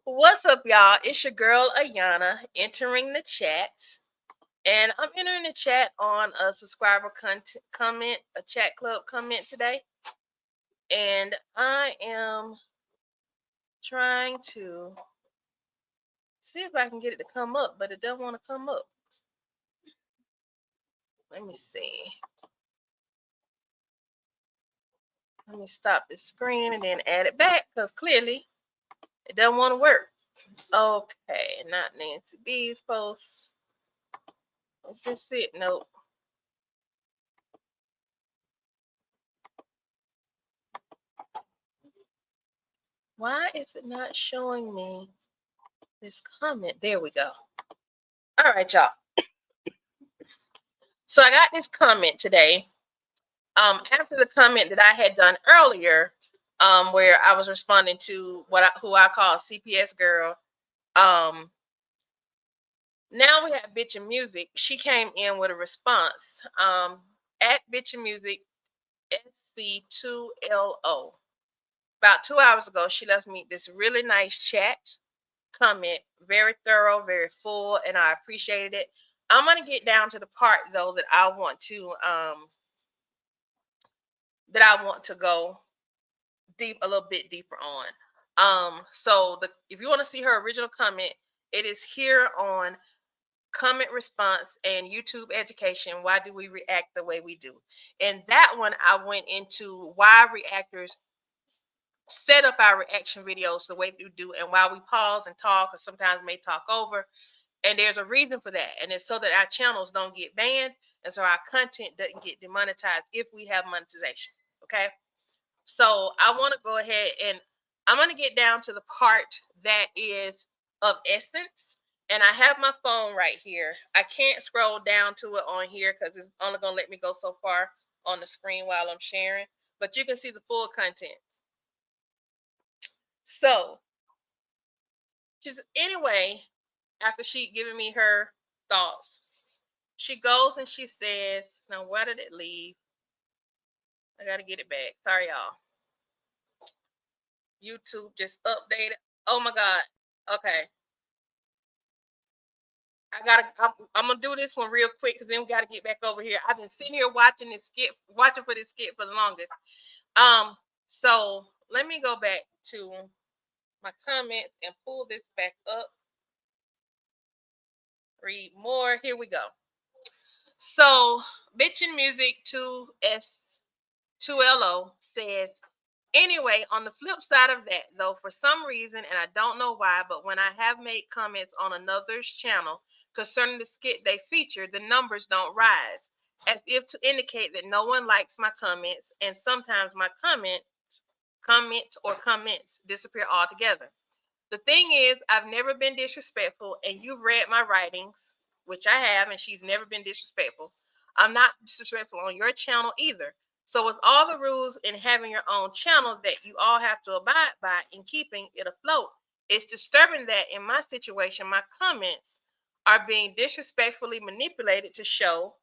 What's up, y'all? It's your girl Ayana entering the chat, and I'm entering the chat on a subscriber comment, a chat club comment today, and I am trying to see if I can get it to come up, but it doesn't want to come up. Let me see. Let me stop the screen and then add it back because clearly it doesn't want to work. Okay, not Nancy B's post. Let's just it. Nope. Why is it not showing me this comment? There we go. All right, y'all. So I got this comment today. After the comment that I had done earlier, where I was responding to who I call CPS girl. Now we have Bitchin' Music. She came in with a response. At Bitchin' Music SC2LO. About 2 hours ago, she left me this really nice chat comment, very thorough, very full, and I appreciated it. I'm gonna get down to the part though that I want to go a little bit deeper on. So if you want to see her original comment, it is here on comment response and YouTube education. Why do we react the way we do? And that one I went into why reactors set up our reaction videos the way we do, and why we pause and talk, or sometimes may talk over. And there's a reason for that, and it's so that our channels don't get banned, and so our content doesn't get demonetized if we have monetization. Okay. So I want to go ahead and I'm going to get down to the part that is of essence. And I have my phone right here. I can't scroll down to it on here because it's only going to let me go so far on the screen while I'm sharing. But you can see the full content. So, anyway, after she giving me her thoughts, she goes and she says, now where did it leave? I got to get it back. Sorry, y'all. YouTube just updated. Oh my God. Okay. I'm gonna do this one real quick because then we gotta get back over here. I've been sitting here watching for this skit for the longest. So let me go back to my comments and pull this back up. Read more. Here we go. So Bitchin' Music 2S2LO says, anyway, on the flip side of that, though, for some reason, and I don't know why, but when I have made comments on another's channel concerning the skit they featured, the numbers don't rise, as if to indicate that no one likes my comments, and sometimes my comments disappear altogether. The thing is, I've never been disrespectful, and you've read my writings, which I have, and she's never been disrespectful. I'm not disrespectful on your channel either. So, with all the rules in having your own channel that you all have to abide by in keeping it afloat, it's disturbing that in my situation, my comments are being disrespectfully manipulated to show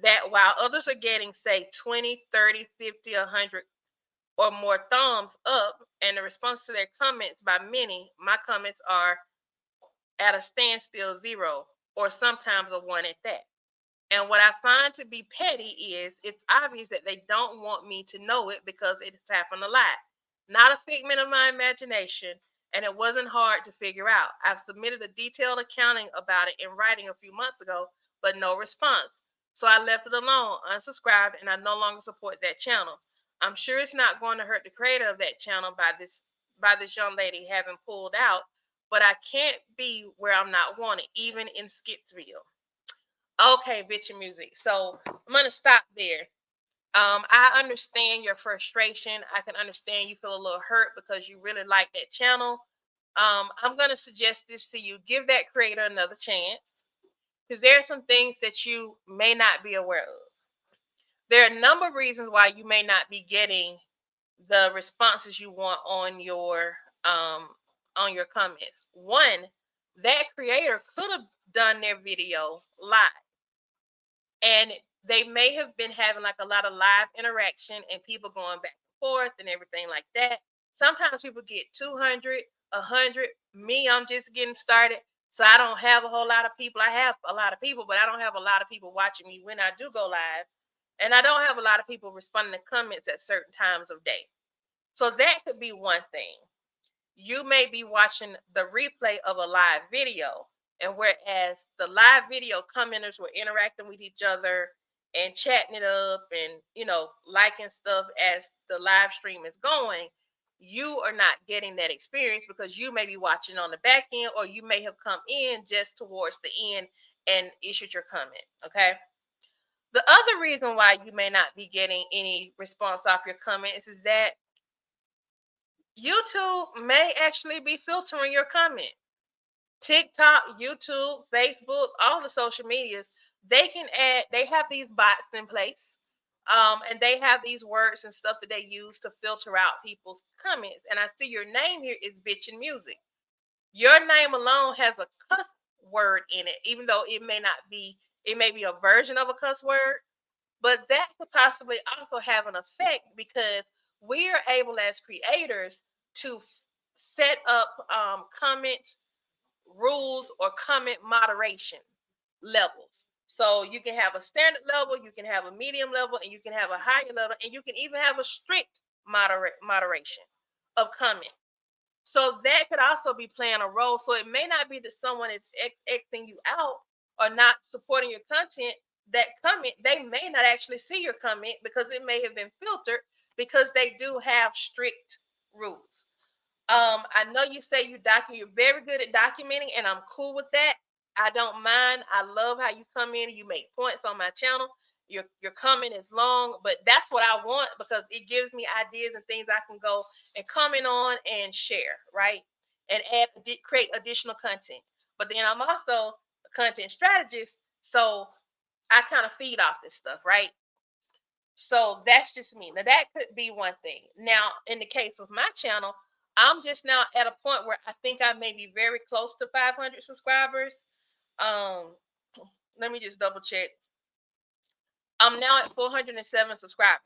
that while others are getting, say, 20, 30, 50, 100 or more thumbs up, and the response to their comments by many, my comments are at a standstill 0, or sometimes a 1 at that. And what I find to be petty is it's obvious that they don't want me to know it because it's happened a lot. Not a figment of my imagination, and it wasn't hard to figure out. I've submitted a detailed accounting about it in writing a few months ago, but no response. So I left it alone, unsubscribed, and I no longer support that channel. I'm sure it's not going to hurt the creator of that channel by this young lady having pulled out, but I can't be where I'm not wanted, even in Skitsville. Okay, Bitchin' Music. So I'm gonna stop there. I understand your frustration. I can understand you feel a little hurt because you really like that channel. I'm gonna suggest this to you: give that creator another chance, because there are some things that you may not be aware of. There are a number of reasons why you may not be getting the responses you want on your comments. One, that creator could have done their video live, and they may have been having like a lot of live interaction and people going back and forth and everything like that. Sometimes people get 200, 100. Me, I'm just getting started. So I don't have a whole lot of people. I have a lot of people, but I don't have a lot of people watching me when I do go live. And I don't have a lot of people responding to comments at certain times of day. So that could be one thing. You may be watching the replay of a live video, and whereas the live video commenters were interacting with each other and chatting it up and liking stuff as the live stream is going, you are not getting that experience because you may be watching on the back end, or you may have come in just towards the end and issued your comment. Okay. The other reason why you may not be getting any response off your comments is that YouTube may actually be filtering your comment. TikTok, YouTube, Facebook, all the social medias, they have these bots in place. And they have these words and stuff that they use to filter out people's comments. And I see your name here is Bitchin' Music. Your name alone has a cuss word in it, even though it may be a version of a cuss word, but that could possibly also have an effect because we are able as creators to set up comment rules or comment moderation levels. So you can have a standard level, you can have a medium level, and you can have a higher level, and you can even have a strict moderation of comment. So that could also be playing a role. So it may not be that someone is Xing you out or not supporting your content. That comment, they may not actually see your comment because it may have been filtered because they do have strict rules. I know you say you're very good at documenting, and I'm cool with that. I don't mind. I love how you come in and you make points on my channel. Your comment is long, but that's what I want because it gives me ideas and things I can go and comment on and share, right? And create additional content. But then I'm also a content strategist, so I kind of feed off this stuff, right? So that's just me. Now that could be one thing. Now, in the case of my channel, I'm just now at a point where I think I may be very close to 500 subscribers. Um, Let me just double check. I'm now at 407 subscribers.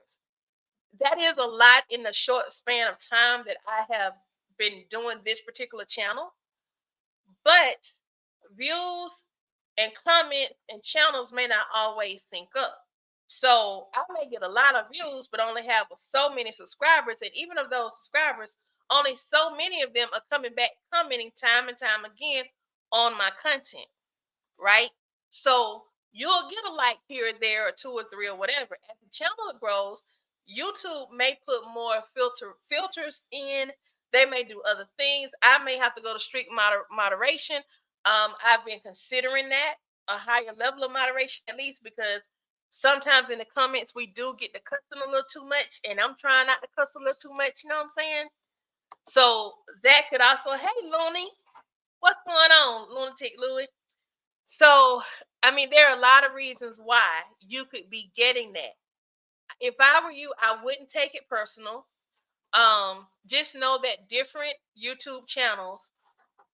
That is a lot in the short span of time that I have been doing this particular channel. But views and comments and channels may not always sync up. So I may get a lot of views, but only have so many subscribers. And even of those subscribers, only so many of them are coming back, commenting time and time again on my content, right? So you'll get a like here or there, or two or three, or whatever. As the channel grows, YouTube may put more filters in. They may do other things. I may have to go to strict moderation. I've been considering that a higher level of moderation, at least because sometimes in the comments we do get to cussing a little too much, and I'm trying not to cuss a little too much. You know what I'm saying? So that could also, hey, Looney, what's going on, Lunatic Louie? So, I mean, there are a lot of reasons why you could be getting that. If I were you, I wouldn't take it personal. Just know that different YouTube channels,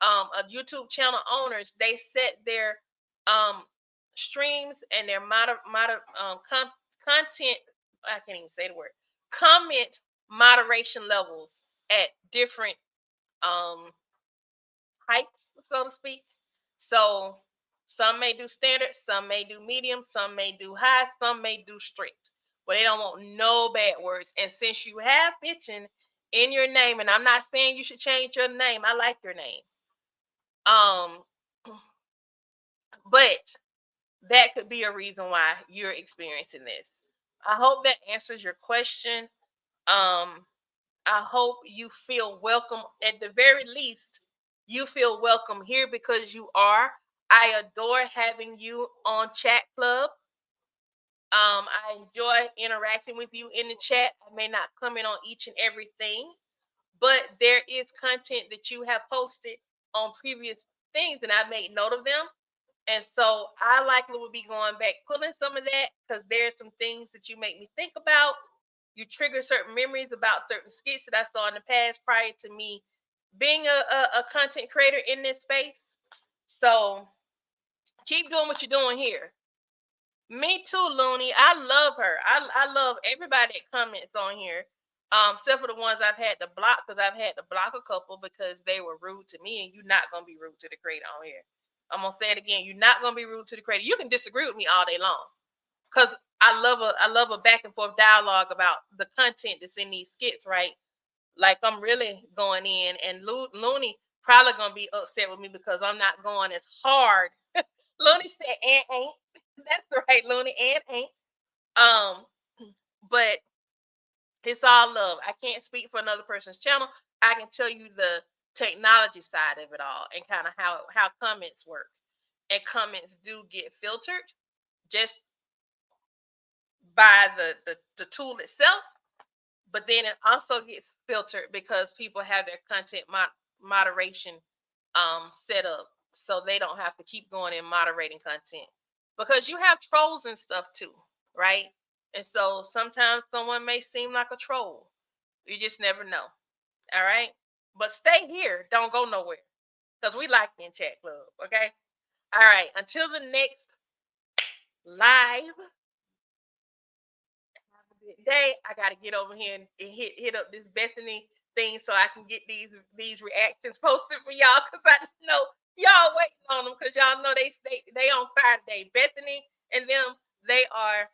YouTube channel owners, they set their streams and their content. I can't even say the word. Comment moderation levels at different heights, so to speak. So some may do standard, some may do medium, some may do high, some may do strict. But they don't want no bad words. And since you have bitching in your name, and I'm not saying you should change your name, I like your name. But that could be a reason why you're experiencing this. I hope that answers your question. I hope you feel welcome. At the very least, you feel welcome here because you are. I adore having you on Chat Club. I enjoy interacting with you in the chat. I may not comment on each and everything, but there is content that you have posted on previous things, and I made note of them. And so I likely will be going back, pulling some of that because there's some things that you make me think about. You trigger certain memories about certain skits that I saw in the past prior to me being a content creator in this space. So keep doing what you're doing here. Me too, Looney. I love her. I love everybody that comments on here. Except for the ones I've had to block, because I've had to block a couple because they were rude to me, and you're not gonna be rude to the creator on here. I'm gonna say it again. You're not gonna be rude to the creator. You can disagree with me all day long, because I love a back and forth dialogue about the content that's in these skits, right? Like I'm really going in, and Looney probably gonna be upset with me because I'm not going as hard. Looney said, "And ain't." That's right, Looney, and ain't. Um, but it's all love. I can't speak for another person's channel. I can tell you the technology side of it all and kind of how comments work. And comments do get filtered just by the tool itself, but then it also gets filtered because people have their content moderation set up, so they don't have to keep going and moderating content, because you have trolls and stuff too, right? And so sometimes someone may seem like a troll. You just never know. All right. But stay here. Don't go nowhere. Because we like you in chat club. Okay. All right. Until the next live. Have a good day. I gotta get over here and hit up this Bethany thing so I can get these reactions posted for y'all, because I know y'all waiting on them, because y'all know they on fire today. Bethany and them, they are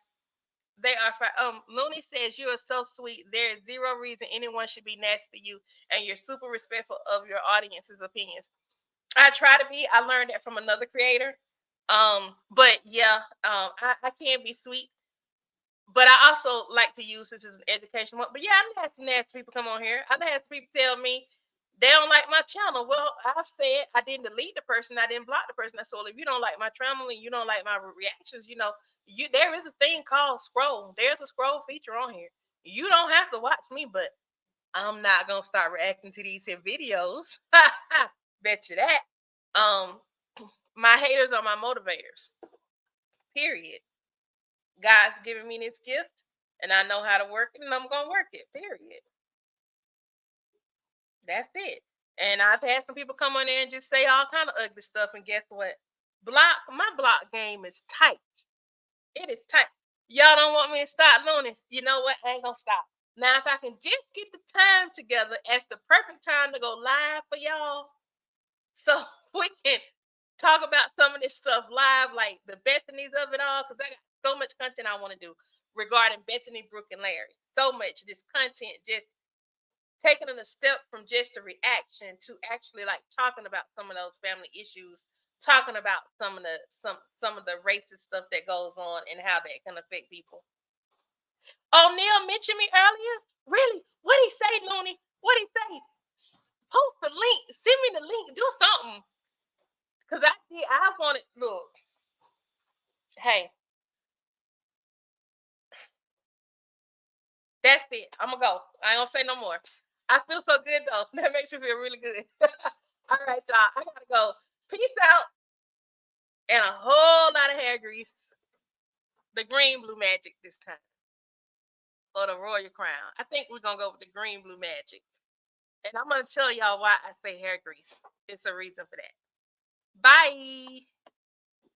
fire. Looney says you are so sweet. There is zero reason anyone should be nasty to you, and you're super respectful of your audience's opinions. I try to be. I learned that from another creator. But yeah, I can be sweet, but I also like to use this as an education. But yeah, I've had some nasty people come on here. I've had some people tell me they don't like my channel. Well, I've said I didn't delete the person, I didn't block the person. I said, if you don't like my channel and you don't like my reactions, there is a thing called scroll. There's a scroll feature on here. You don't have to watch me, but I'm not gonna start reacting to these here videos. Bet you that. Um, my haters are my motivators. Period. God's giving me this gift, and I know how to work it, and I'm gonna work it. Period. That's it. And I've had some people come on there and just say all kind of ugly stuff, and guess what? My block game is tight. It is tight. Y'all don't want me to stop Looney. You know what? I ain't gonna stop. Now, if I can just get the time together at the perfect time to go live for y'all, so we can talk about some of this stuff live, like the Bethany's of it all, because I got so much content I want to do regarding Bethany, Brooke, and Larry. So much just content, just taking it a step from just a reaction to actually like talking about some of those family issues, talking about some of the racist stuff that goes on and how that can affect people. Oh, Neil mentioned me earlier. Really? What did he say, Looney? What did he say? Post the link. Send me the link. Do something. Cause I wanted. Look. Hey, that's it. I'm gonna go. I ain't gonna say no more. I feel so good though. That makes you feel really good. All right, y'all. I gotta go. Peace out, and a whole lot of hair grease. The green blue magic this time, or the royal crown. I think we're gonna go with the green blue magic. And I'm gonna tell y'all why I say hair grease. It's a reason for that. Bye.